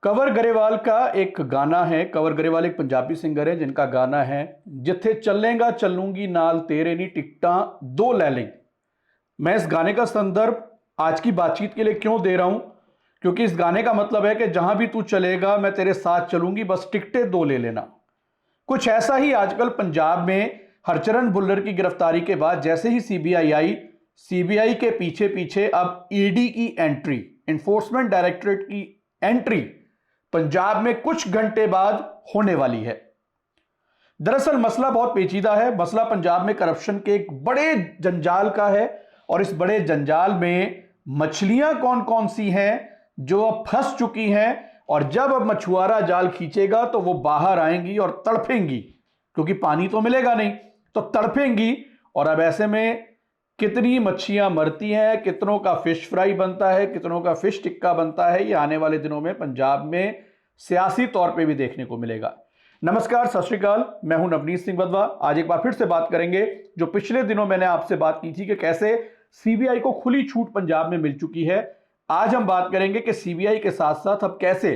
कंवर ग्रेवाल का एक गाना है। कंवर ग्रेवाल एक पंजाबी सिंगर है जिनका गाना है जिथे चलेगा चलूंगी नाल तेरे नी टिकटा दो ले लें। मैं इस गाने का संदर्भ आज की बातचीत के लिए क्यों दे रहा हूं, क्योंकि इस गाने का मतलब है कि जहां भी तू चलेगा मैं तेरे साथ चलूंगी, बस टिकटें दो ले लेना। कुछ ऐसा ही आजकल पंजाब में हरचरण भुल्लर की गिरफ्तारी के बाद जैसे ही सीबीआई आई, सीबीआई के पीछे पीछे अब ईडी की एंट्री, इन्फोर्समेंट डायरेक्टरेट की एंट्री पंजाब में कुछ घंटे बाद होने वाली है। दरअसल मसला बहुत पेचीदा है। मसला पंजाब में करप्शन के एक बड़े जंजाल का है और इस बड़े जंजाल में मछलियां कौन कौन सी हैं जो अब फंस चुकी हैं, और जब अब मछुआरा जाल खींचेगा तो वो बाहर आएंगी और तड़फेंगी, क्योंकि पानी तो मिलेगा नहीं, तो तड़फेंगी। और अब ऐसे में कितनी मच्छियां मरती हैं, कितनों का फिश फ्राई बनता है, कितनों का फिश टिक्का बनता है, ये आने वाले दिनों में पंजाब में सियासी तौर पे भी देखने को मिलेगा। नमस्कार, सत श्री अकाल, मैं हूं नवनीत सिंह वधवा। आज एक बार फिर से बात करेंगे जो पिछले दिनों मैंने आपसे बात की थी कि कैसे सीबीआई को खुली छूट पंजाब में मिल चुकी है। आज हम बात करेंगे कि सीबीआई के साथ साथ अब कैसे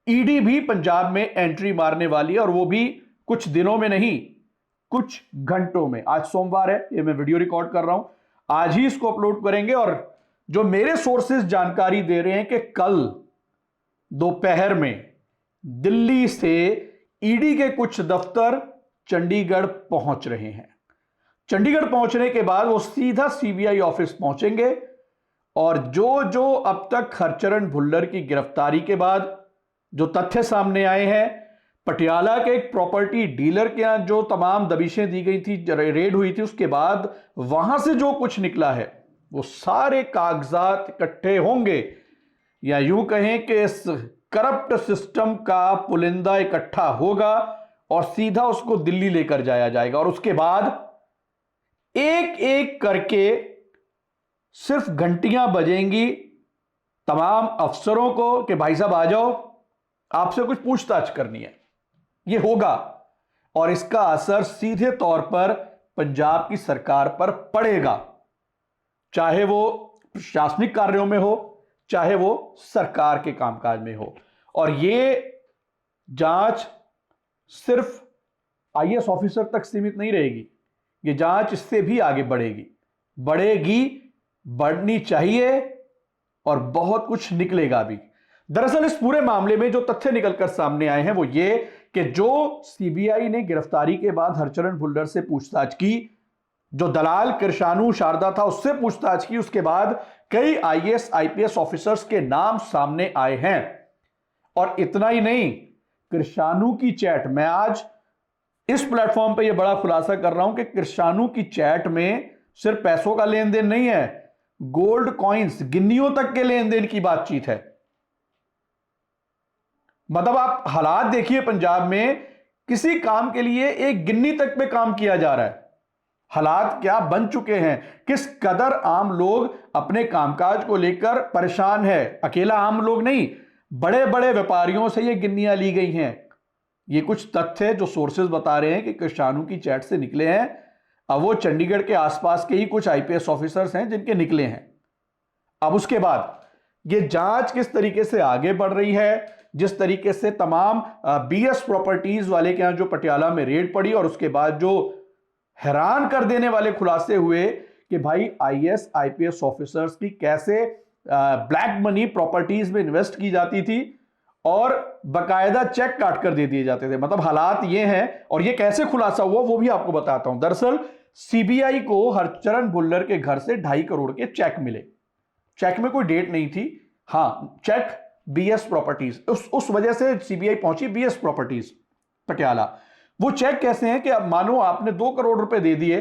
ईडी भी पंजाब में एंट्री मारने वाली है, और वो भी कुछ दिनों में नहीं, कुछ घंटों में। आज सोमवार है, ये मैं वीडियो रिकॉर्ड कर रहा हूं, आज ही इसको अपलोड करेंगे। और जो मेरे सोर्सेज जानकारी दे रहे हैं कि कल दोपहर में दिल्ली से ईडी के कुछ दफ्तर चंडीगढ़ पहुंच रहे हैं। चंडीगढ़ पहुंचने के बाद वो सीधा सीबीआई ऑफिस पहुंचेंगे और जो जो अब तक हरचरण भुल्लर की गिरफ्तारी के बाद जो तथ्य सामने आए हैं, पटियाला के एक प्रॉपर्टी डीलर के यहां जो तमाम दबिशें दी गई थी, रेड हुई थी, उसके बाद वहां से जो कुछ निकला है वो सारे कागजात इकट्ठे होंगे, या यूं कहें कि इस करप्ट सिस्टम का पुलिंदा इकट्ठा होगा और सीधा उसको दिल्ली लेकर जाया जाएगा। और उसके बाद एक एक करके सिर्फ घंटियां बजेंगी तमाम अफसरों को कि भाई साहब आ जाओ, आपसे कुछ पूछताछ करनी है। यह होगा और इसका असर सीधे तौर पर पंजाब की सरकार पर पड़ेगा, चाहे वो प्रशासनिक कार्यों में हो, चाहे वो सरकार के कामकाज में हो। और यह जांच सिर्फ आईएएस ऑफिसर तक सीमित नहीं रहेगी, यह जांच इससे भी आगे बढ़ेगी, बढ़नी चाहिए, और बहुत कुछ निकलेगा भी। दरअसल इस पूरे मामले में जो तथ्य निकलकर सामने आए हैं वो ये कि जो सीबीआई ने गिरफ्तारी के बाद हरचरण भुल्लर से पूछताछ की, जो दलाल कृषाणु शारदा था उससे पूछताछ की, उसके बाद कई आईएएस आईपीएस ऑफिसर्स के नाम सामने आए हैं। और इतना ही नहीं, कृषाणु की चैट, मैं आज इस प्लेटफॉर्म पर यह बड़ा खुलासा कर रहा हूं कि कृषाणु की चैट में सिर्फ पैसों का लेन देन नहीं है, गोल्ड कॉइन्स, गिन्नियों तक के लेन देन की बातचीत है। मतलब आप हालात देखिए, पंजाब में किसी काम के लिए एक गिन्नी तक पे काम किया जा रहा है। हालात क्या बन चुके हैं, किस कदर आम लोग अपने कामकाज को लेकर परेशान है। अकेला आम लोग नहीं, बड़े बड़े व्यापारियों से ये गिन्नियां ली गई हैं। ये कुछ तथ्य जो सोर्सेज बता रहे हैं कि कृषाणु की चैट से निकले हैं। अब वो चंडीगढ़ के आसपास के ही कुछ आईपीएस ऑफिसर्स हैं जिनके निकले हैं। अब उसके बाद ये जांच किस तरीके से आगे बढ़ रही है, जिस तरीके से तमाम बीएस प्रॉपर्टीज वाले के यहां जो पटियाला में रेड पड़ी, और उसके बाद जो हैरान कर देने वाले खुलासे हुए कि भाई आईएएस आईपीएस ऑफिसर्स की कैसे ब्लैक मनी प्रॉपर्टीज में इन्वेस्ट की जाती थी और बकायदा चेक काट कर दे दिए जाते थे। मतलब हालात ये हैं, और ये कैसे खुलासा हुआ वो भी आपको बताता हूं। दरअसल सीबीआई को हरचरण भुल्लर के घर से 2.5 करोड़ के चेक मिले। चेक में कोई डेट नहीं थी, हां, चेक बीएस प्रॉपर्टीज, उस वजह से सीबीआई पहुंची बीएस प्रॉपर्टीज पटियाला। वो चेक कैसे हैं कि अब मानो आपने 2 करोड़ रुपए दे दिए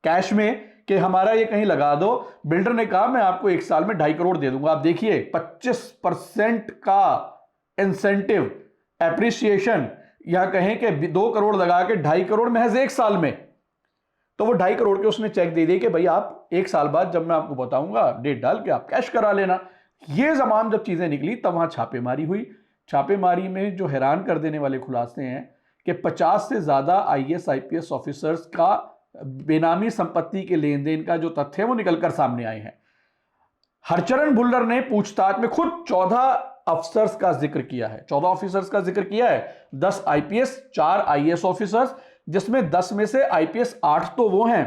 कैश में कि हमारा ये कहीं लगा दो, बिल्डर ने कहा मैं आपको 1 साल में 2.5 करोड़ दे दूंगा। आप देखिए 25% का इंसेंटिव, एप्रिसिएशन, या कहें कि 2 करोड़ लगा के 2.5 करोड़ महज 1 साल में। तो वो 2.5 करोड़ के उसने चेक दे दिए कि भाई आप 1 साल बाद जब मैं आपको बताऊंगा डेट डाल के आप कैश करा लेना। ये तमाम जब चीजें निकली तब वहां छापेमारी हुई। छापेमारी में जो हैरान कर देने वाले खुलासे हैं कि 50 से ज्यादा आईएएस आईपीएस ऑफिसर्स का बेनामी संपत्ति के लेन देन का जो तथ्य है वो निकलकर सामने आए हैं। हरचरण भुल्लर ने पूछताछ में खुद 14 अफसर्स का जिक्र किया है, 14 ऑफिसर्स का जिक्र किया है, 10 आईपीएस, 4 आईएएस ऑफिसर्स, जिसमें 10 में से आईपीएस 8 तो वो हैं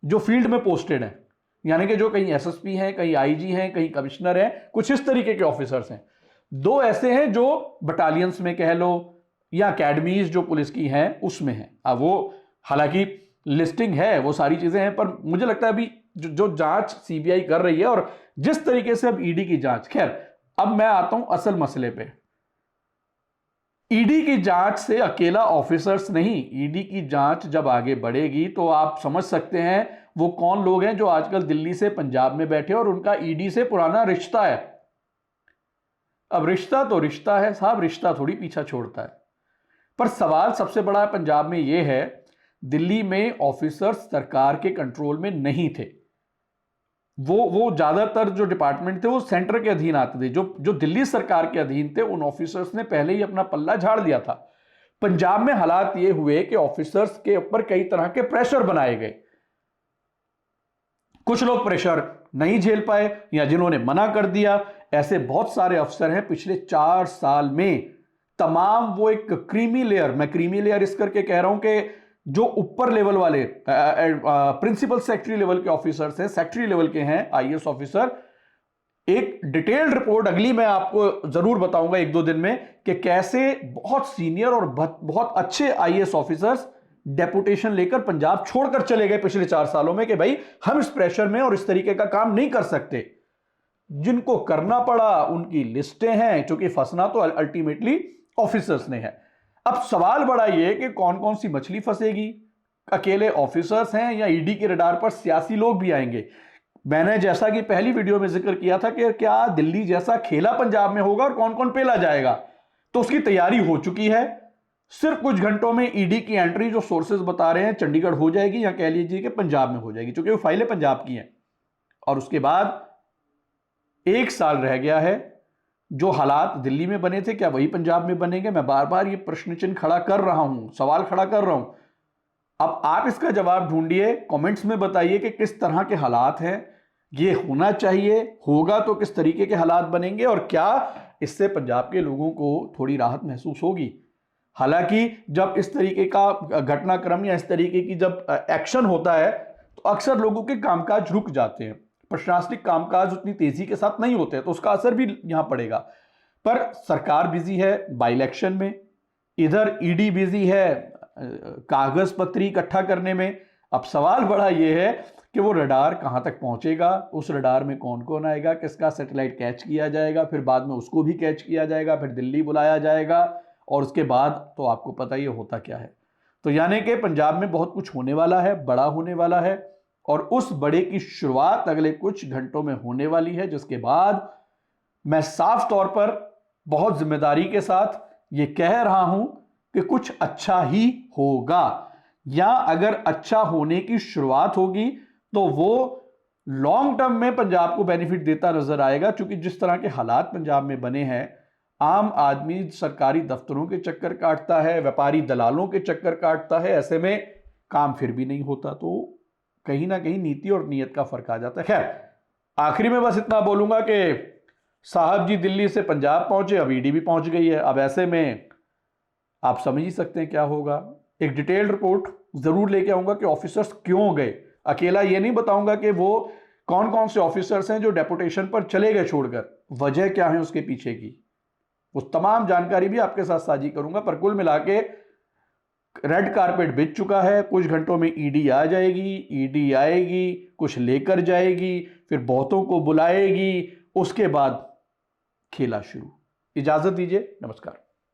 जो फील्ड में पोस्टेड हैं, यानी कि जो कहीं एसएसपी हैं, कहीं आईजी हैं, कहीं कमिश्नर हैं, कुछ इस तरीके के ऑफिसर्स हैं। 2 ऐसे हैं जो बटालियंस में कह लो या अकेडमीज जो पुलिस की हैं उसमें हैं। अब वो हालांकि लिस्टिंग है, वो सारी चीजें हैं, पर मुझे लगता है अभी जो जांच सीबीआई कर रही है और जिस तरीके से अब ईडी की जांच, खैर अब मैं आता हूं असल मसले पे। ईडी की जांच से अकेला ऑफिसर्स नहीं, ईडी की जांच जब आगे बढ़ेगी तो आप समझ सकते हैं वो कौन लोग हैं जो आजकल दिल्ली से पंजाब में बैठे और उनका ईडी से पुराना रिश्ता है। अब रिश्ता तो रिश्ता है साहब, रिश्ता थोड़ी पीछा छोड़ता है। पर सवाल सबसे बड़ा पंजाब में यह है, दिल्ली में ऑफिसर्स सरकार के कंट्रोल में नहीं थे। वो ज्यादातर जो डिपार्टमेंट थे वो सेंटर के अधीन आते थे। जो दिल्ली सरकार के अधीन थे उन ऑफिसर्स ने पहले ही अपना पल्ला झाड़ दिया था। पंजाब में हालात ये हुए कि ऑफिसर्स के ऊपर कई तरह के प्रेशर बनाए गए। कुछ लोग प्रेशर नहीं झेल पाए या जिन्होंने मना कर दिया, ऐसे बहुत सारे अफसर हैं पिछले 4 साल में। तमाम वो एक क्रीमी लेयर, मैं क्रीमी लेयर इस करके कह रहा हूं कि जो ऊपर लेवल वाले प्रिंसिपल सेक्रेटरी लेवल के ऑफिसर्स हैं, सेक्रेटरी लेवल के हैं आईएएस ऑफिसर, एक डिटेल्ड रिपोर्ट अगली मैं आपको जरूर बताऊंगा 1-2 दिन में कि कैसे बहुत सीनियर और बहुत अच्छे आईएएस ऑफिसर्स डेपुटेशन लेकर पंजाब छोड़कर चले गए पिछले 4 सालों में कि भाई हम इस प्रेशर में और इस तरीके का काम नहीं कर सकते। जिनको करना पड़ा उनकी लिस्टें हैं, क्योंकि फंसना तो अल्टीमेटली ऑफिसर्स ने है। अब सवाल बड़ा ये कि कौन कौन सी मछली फंसेगी, अकेले ऑफिसर्स हैं या ईडी के रडार पर सियासी लोग भी आएंगे। मैंने जैसा कि पहली वीडियो में जिक्र किया था कि क्या दिल्ली जैसा खेला पंजाब में होगा और कौन कौन पेला जाएगा, तो उसकी तैयारी हो चुकी है। सिर्फ कुछ घंटों में ईडी की एंट्री जो सोर्सेज बता रहे हैं चंडीगढ़ हो जाएगी या कह लीजिए कि पंजाब में हो जाएगी, क्योंकि वो फाइलें पंजाब की हैं। और उसके बाद 1 साल रह गया है। जो हालात दिल्ली में बने थे क्या वही पंजाब में बनेंगे? मैं बार बार ये प्रश्न चिन्ह खड़ा कर रहा हूं, सवाल खड़ा कर रहा हूं। अब आप इसका जवाब ढूंढिए, कमेंट्स में बताइए कि किस तरह के हालात हैं, ये होना चाहिए, होगा तो किस तरीके के हालात बनेंगे और क्या इससे पंजाब के लोगों को थोड़ी राहत महसूस होगी। हालांकि जब इस तरीके का घटनाक्रम या इस तरीके की जब एक्शन होता है तो अक्सर लोगों के कामकाज रुक जाते हैं, प्रशासनिक कामकाज उतनी तेजी के साथ नहीं होते, तो उसका असर भी यहां पड़ेगा। पर सरकार बिजी है बाई इलेक्शन में, इधर ईडी बिजी है कागज पत्री इकट्ठा करने में। अब सवाल बड़ा यह है कि वो रडार कहां तक पहुंचेगा, उस रडार में कौन कौन आएगा, किसका सैटेलाइट कैच किया जाएगा, फिर बाद में उसको भी कैच किया जाएगा, फिर दिल्ली बुलाया जाएगा और उसके बाद तो आपको पता ही होता क्या है। तो यानी कि पंजाब में बहुत कुछ होने वाला है, बड़ा होने वाला है और उस बड़े की शुरुआत अगले कुछ घंटों में होने वाली है, जिसके बाद मैं साफ तौर पर बहुत जिम्मेदारी के साथ ये कह रहा हूं कि कुछ अच्छा ही होगा, या अगर अच्छा होने की शुरुआत होगी तो वो लॉन्ग टर्म में पंजाब को बेनिफिट देता नजर आएगा। क्योंकि जिस तरह के हालात पंजाब में बने हैं, आम आदमी सरकारी दफ्तरों के चक्कर काटता है, व्यापारी दलालों के चक्कर काटता है, ऐसे में काम फिर भी नहीं होता, तो कहीं ना कहीं नीति और नीयत का फर्क आ जाता है। खैर, आखिरी में बस इतना बोलूंगा कि साहब जी दिल्ली से पंजाब पहुंचे, अब ईडी भी पहुंच गई है। अब ऐसे में आप समझ ही सकते हैं क्या होगा। एक डिटेल्ड रिपोर्ट जरूर लेके आऊंगा कि ऑफिसर्स क्यों गए। अकेला ये नहीं बताऊंगा कि वो कौन कौन से ऑफिसर्स हैं जो डेपुटेशन पर चले गए छोड़कर, वजह क्या है उसके पीछे की, वो तमाम जानकारी भी आपके साथ साझी करूंगा। पर कुल मिला के रेड कारपेट बिछ चुका है। कुछ घंटों में ईडी आ जाएगी, ईडी आएगी, कुछ लेकर जाएगी, फिर बहुतों को बुलाएगी, उसके बाद खेला शुरू। इजाजत दीजिए, नमस्कार।